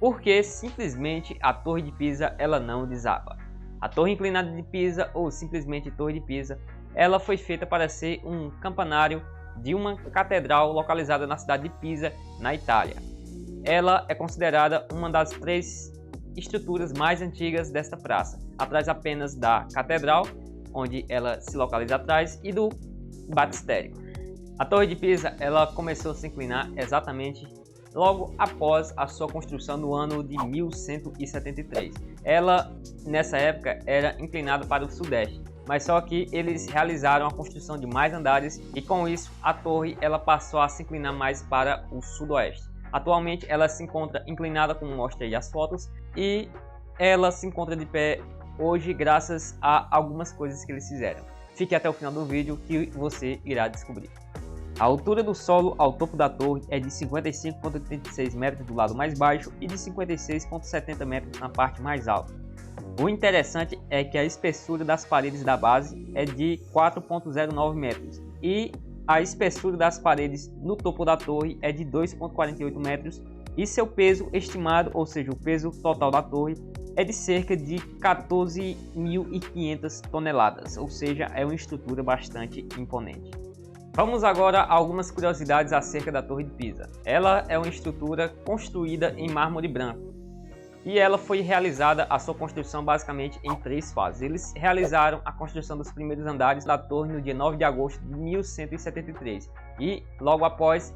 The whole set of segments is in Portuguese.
Porque simplesmente a Torre de Pisa ela não desaba. A Torre Inclinada de Pisa, ou simplesmente Torre de Pisa, ela foi feita para ser um campanário de uma catedral localizada na cidade de Pisa, na Itália. Ela é considerada uma das 3 estruturas mais antigas desta praça, atrás apenas da catedral, onde ela se localiza atrás, e do batistério. A Torre de Pisa ela começou a se inclinar exatamente logo após a sua construção no ano de 1173. Ela, nessa época, era inclinada para o sudeste, mas só que eles realizaram a construção de mais andares e com isso a torre ela passou a se inclinar mais para o sudoeste. Atualmente ela se encontra inclinada, como mostrei as fotos, e ela se encontra de pé hoje graças a algumas coisas que eles fizeram. Fique até o final do vídeo que você irá descobrir. A altura do solo ao topo da torre é de 55,86 metros do lado mais baixo e de 56,70 metros na parte mais alta. O interessante é que a espessura das paredes da base é de 4,09 metros e a espessura das paredes no topo da torre é de 2,48 metros e seu peso estimado, ou seja, o peso total da torre, é de cerca de 14.500 toneladas, ou seja, é uma estrutura bastante imponente. Vamos agora a algumas curiosidades acerca da Torre de Pisa. Ela é uma estrutura construída em mármore branco e ela foi realizada a sua construção basicamente em 3 fases. Eles realizaram a construção dos primeiros andares da torre no dia 9 de agosto de 1173 e logo após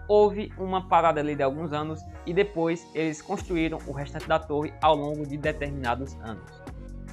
houve uma parada ali de alguns anos e depois eles construíram o restante da torre ao longo de determinados anos.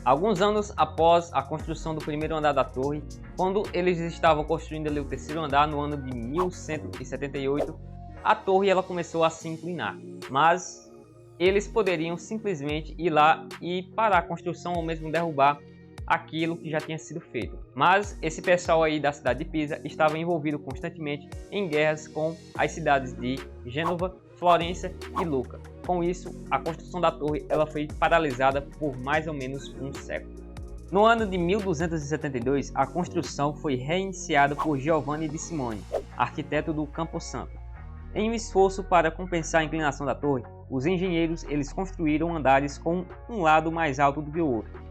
Alguns anos após a construção do primeiro andar da torre, quando eles estavam construindo ali o terceiro andar no ano de 1178, a torre ela começou a se inclinar, mas eles poderiam simplesmente ir lá e parar a construção ou mesmo derrubar aquilo que já tinha sido feito. Mas esse pessoal aí da cidade de Pisa estava envolvido constantemente em guerras com as cidades de Gênova, Florença e Lucca. Com isso, a construção da torre ela foi paralisada por mais ou menos um século. No ano de 1272, a construção foi reiniciada por Giovanni di Simone, arquiteto do Campo Santo. Em um esforço para compensar a inclinação da torre, os engenheiros eles construíram andares com um lado mais alto do que o outro.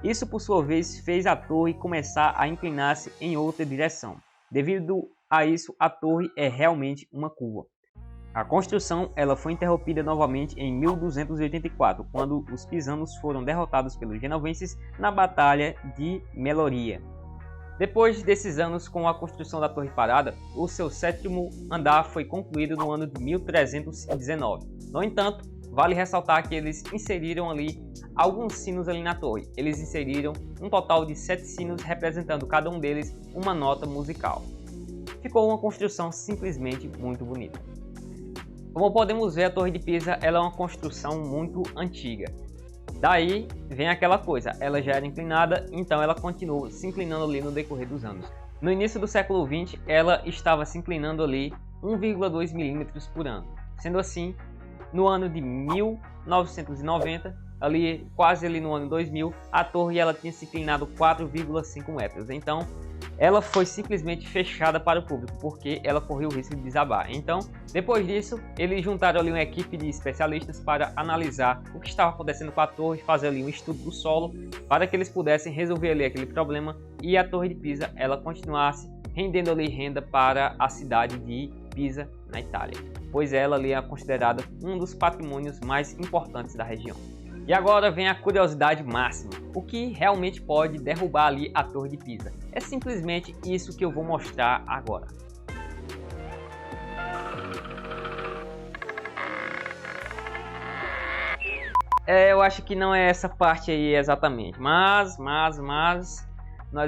Isso, por sua vez, fez a torre começar a inclinar-se em outra direção. Devido a isso, a torre é realmente uma curva. A construção ela foi interrompida novamente em 1284, quando os pisanos foram derrotados pelos genovenses na Batalha de Meloria. Depois desses anos com a construção da torre parada, o seu 7º andar foi concluído no ano de 1319. No entanto, vale ressaltar que eles inseriram ali alguns sinos ali na torre. Eles inseriram um total de 7 sinos, representando cada um deles uma nota musical. Ficou uma construção simplesmente muito bonita. Como podemos ver, a Torre de Pisa ela é uma construção muito antiga. Daí vem aquela coisa, ela já era inclinada, então ela continuou se inclinando ali no decorrer dos anos. No início do século XX, ela estava se inclinando ali 1,2 milímetros por ano. Sendo assim, no ano de 1990, ali quase ali no ano 2000, a torre ela tinha se inclinado 4,5 metros. Então, ela foi simplesmente fechada para o público, porque ela corria o risco de desabar. Então, depois disso, eles juntaram ali uma equipe de especialistas para analisar o que estava acontecendo com a torre, fazer ali um estudo do solo, para que eles pudessem resolver ali aquele problema e a Torre de Pisa ela continuasse rendendo ali renda para a cidade de Pisa, na Itália, pois ela ali é considerada um dos patrimônios mais importantes da região. E agora vem a curiosidade máxima, o que realmente pode derrubar ali a Torre de Pisa. É simplesmente isso que eu vou mostrar agora. Eu acho que não é essa parte aí exatamente, mas nós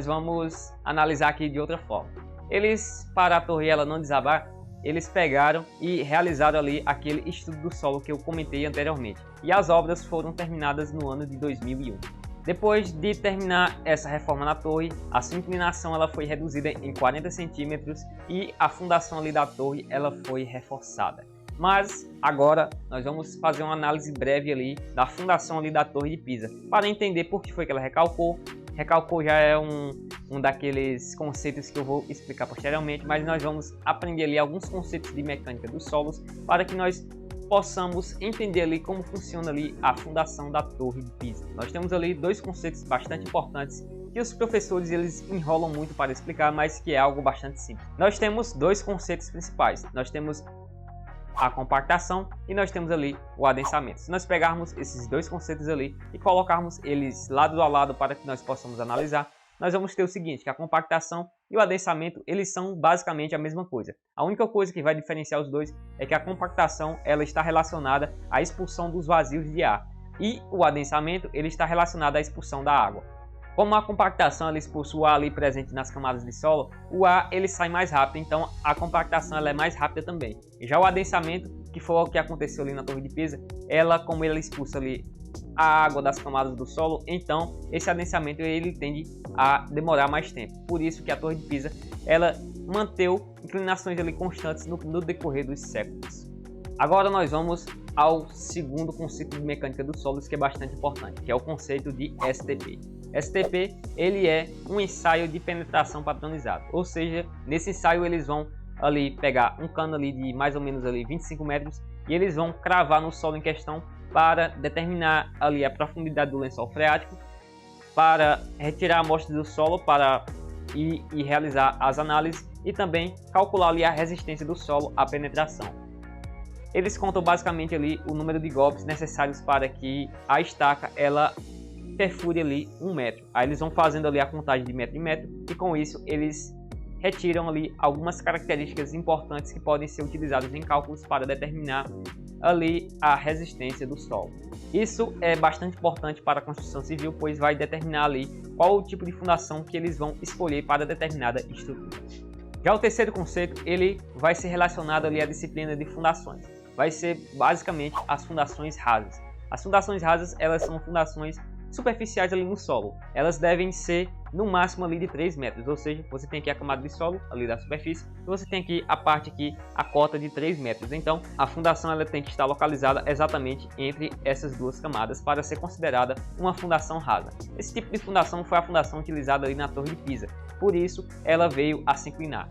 vamos analisar aqui de outra forma. Eles, para a torre ela não desabar, eles pegaram e realizaram ali aquele estudo do solo que eu comentei anteriormente. E as obras foram terminadas no ano de 2001. Depois de terminar essa reforma na torre, a sua inclinação ela foi reduzida em 40 centímetros e a fundação ali da torre ela foi reforçada. Mas agora nós vamos fazer uma análise breve ali da fundação ali da Torre de Pisa, para entender por que foi que ela recalcou. Recalcou já é um daqueles conceitos que eu vou explicar posteriormente, mas nós vamos aprender ali alguns conceitos de mecânica dos solos para que nós possamos entender ali como funciona ali a fundação da Torre de Pisa. Nós temos ali dois conceitos bastante importantes que os professores eles enrolam muito para explicar, mas que é algo bastante simples. Nós temos dois conceitos principais. Nós temos a compactação e nós temos ali o adensamento. Se nós pegarmos esses dois conceitos ali e colocarmos eles lado a lado para que nós possamos analisar, nós vamos ter o seguinte, que a compactação e o adensamento, eles são basicamente a mesma coisa. A única coisa que vai diferenciar os dois é que a compactação ela está relacionada à expulsão dos vazios de ar e o adensamento ele está relacionado à expulsão da água. Como a compactação ela expulsa o ar ali presente nas camadas de solo, o ar ele sai mais rápido, então a compactação ela é mais rápida também. E já o adensamento, que foi o que aconteceu ali na Torre de Pisa, como ela expulsa ali a água das camadas do solo, então esse adensamento ele tende a demorar mais tempo. Por isso que a Torre de Pisa ela manteve inclinações ali constantes no decorrer dos séculos. Agora nós vamos ao segundo conceito de mecânica dos solos, que é bastante importante, que é o conceito de STP. STP ele é um ensaio de penetração padronizado, ou seja, nesse ensaio eles vão ali pegar um cano ali de mais ou menos ali 25 metros e eles vão cravar no solo em questão para determinar ali a profundidade do lençol freático, para retirar a amostra do solo e realizar as análises e também calcular ali a resistência do solo à penetração. Eles contam basicamente ali o número de golpes necessários para que a estaca ela perfure ali 1 metro. Aí eles vão fazendo ali a contagem de metro em metro e com isso eles retiram ali algumas características importantes que podem ser utilizadas em cálculos para determinar ali a resistência do solo. Isso é bastante importante para a construção civil, pois vai determinar ali qual o tipo de fundação que eles vão escolher para determinada estrutura. Já o terceiro conceito, ele vai ser relacionado ali à disciplina de fundações. Vai ser basicamente as fundações rasas. As fundações rasas, elas são fundações superficiais ali no solo. Elas devem ser no máximo ali de 3 metros, ou seja, você tem aqui a camada de solo ali da superfície e você tem aqui a parte aqui, a cota de 3 metros. Então, a fundação ela tem que estar localizada exatamente entre essas duas camadas para ser considerada uma fundação rasa. Esse tipo de fundação foi a fundação utilizada ali na Torre de Pisa, por isso ela veio a se inclinar.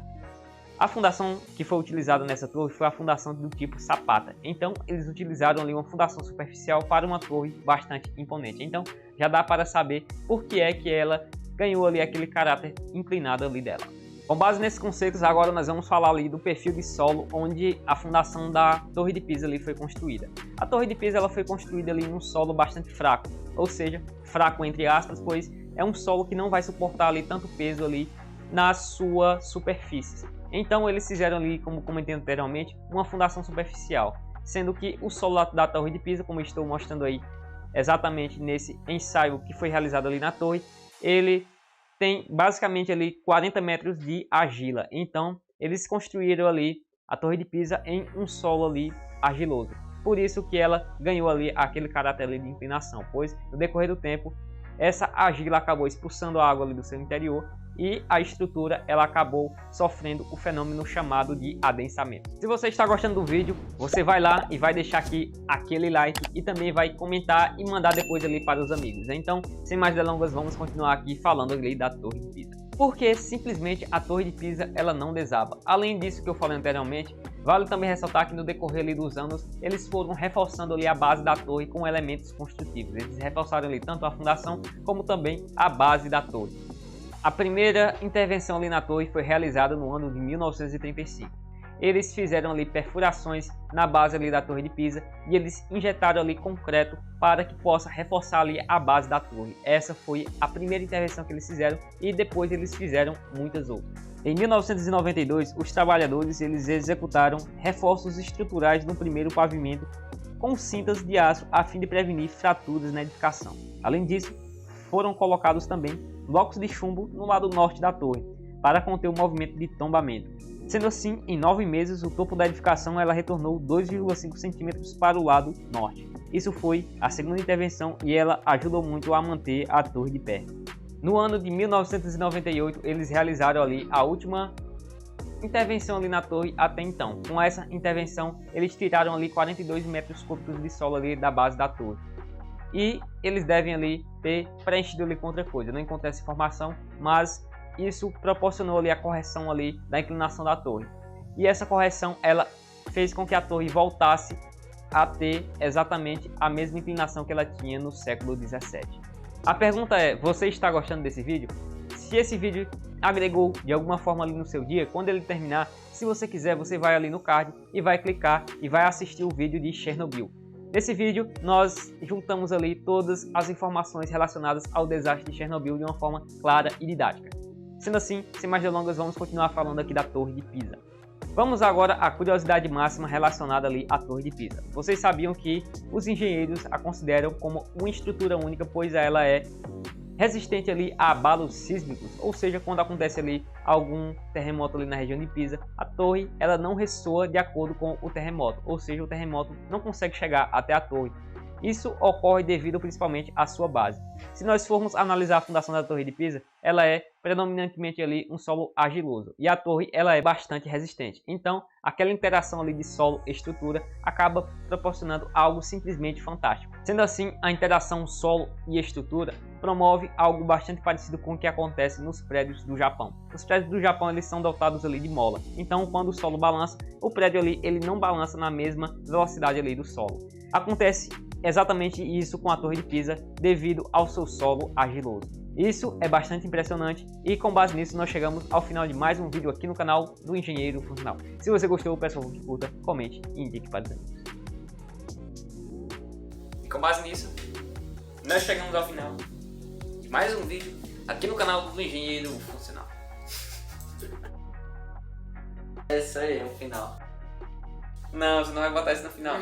A fundação que foi utilizada nessa torre foi a fundação do tipo sapata. Então, eles utilizaram ali uma fundação superficial para uma torre bastante imponente. Então, já dá para saber por que é que ela ganhou ali aquele caráter inclinado ali dela. Com base nesses conceitos, agora nós vamos falar ali do perfil de solo onde a fundação da Torre de Pisa ali foi construída. A Torre de Pisa ela foi construída ali num solo bastante fraco, ou seja, fraco entre aspas, pois é um solo que não vai suportar ali tanto peso ali na sua superfície. Então eles fizeram ali, como comentei anteriormente, uma fundação superficial, sendo que o solo da Torre de Pisa, como estou mostrando aí exatamente nesse ensaio que foi realizado ali na torre, ele tem basicamente ali 40 metros de argila. Então eles construíram ali a Torre de Pisa em um solo ali argiloso. Por isso que ela ganhou ali aquele caráter ali de inclinação, pois no decorrer do tempo essa argila acabou expulsando a água ali do seu interior e a estrutura ela acabou sofrendo o fenômeno chamado de adensamento. Se você está gostando do vídeo, você vai lá e vai deixar aqui aquele like e também vai comentar e mandar depois ali para os amigos. Então, sem mais delongas, vamos continuar aqui falando ali da Torre de Pisa. Porque simplesmente a Torre de Pisa ela não desaba. Além disso que eu falei anteriormente, vale também ressaltar que no decorrer ali dos anos, eles foram reforçando ali a base da torre com elementos construtivos. Eles reforçaram ali tanto a fundação como também a base da torre. A primeira intervenção ali na torre foi realizada no ano de 1935. Eles fizeram ali perfurações na base ali da Torre de Pisa e eles injetaram ali concreto para que possa reforçar ali a base da torre. Essa foi a primeira intervenção que eles fizeram e depois eles fizeram muitas outras. Em 1992, os trabalhadores eles executaram reforços estruturais no primeiro pavimento com cintas de aço a fim de prevenir fraturas na edificação. Além disso, foram colocados também blocos de chumbo no lado norte da torre, para conter o movimento de tombamento. Sendo assim, em 9 meses, o topo da edificação ela retornou 2,5 centímetros para o lado norte. Isso foi a segunda intervenção e ela ajudou muito a manter a torre de pé. No ano de 1998, eles realizaram ali a última intervenção ali na torre até então. Com essa intervenção, eles tiraram ali 42 metros cúbicos de solo ali da base da torre. E eles devem ali ter preenchido ali com outra coisa. Não encontrei essa informação, mas isso proporcionou ali a correção ali da inclinação da torre. E essa correção ela fez com que a torre voltasse a ter exatamente a mesma inclinação que ela tinha no século 17. A pergunta é, você está gostando desse vídeo? Se esse vídeo agregou de alguma forma ali no seu dia, quando ele terminar, se você quiser, você vai ali no card e vai clicar e vai assistir o vídeo de Chernobyl. Nesse vídeo, nós juntamos ali todas as informações relacionadas ao desastre de Chernobyl de uma forma clara e didática. Sendo assim, sem mais delongas, vamos continuar falando aqui da Torre de Pisa. Vamos agora à curiosidade máxima relacionada ali à Torre de Pisa. Vocês sabiam que os engenheiros a consideram como uma estrutura única, pois ela é resistente ali a abalos sísmicos, ou seja, quando acontece ali algum terremoto ali na região de Pisa, a torre ela não ressoa de acordo com o terremoto, ou seja, o terremoto não consegue chegar até a torre. Isso ocorre devido principalmente à sua base. Se nós formos analisar a fundação da Torre de Pisa, ela é predominantemente ali um solo argiloso e a torre ela é bastante resistente. Então, aquela interação ali de solo e estrutura acaba proporcionando algo simplesmente fantástico. Sendo assim, a interação solo e estrutura promove algo bastante parecido com o que acontece nos prédios do Japão. Os prédios do Japão eles são dotados ali de mola. Então, quando o solo balança, o prédio ali ele não balança na mesma velocidade ali do solo. Acontece exatamente isso com a Torre de Pisa devido ao seu solo argiloso. Isso é bastante impressionante e com base nisso nós chegamos ao final de mais um vídeo aqui no canal do Engenheiro Funcional. Se você gostou, peço por favor que curta, comente e indique para os amigos. E com base nisso, nós chegamos ao final de mais um vídeo aqui no canal do Engenheiro Funcional. Esse aí é o final. Não, você não vai botar isso no final.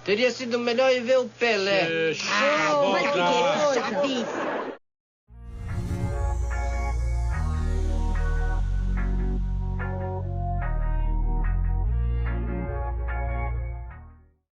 Teria sido melhor ir ver o Pelé. Deixa eu voltar. Mas que coisa, bicho!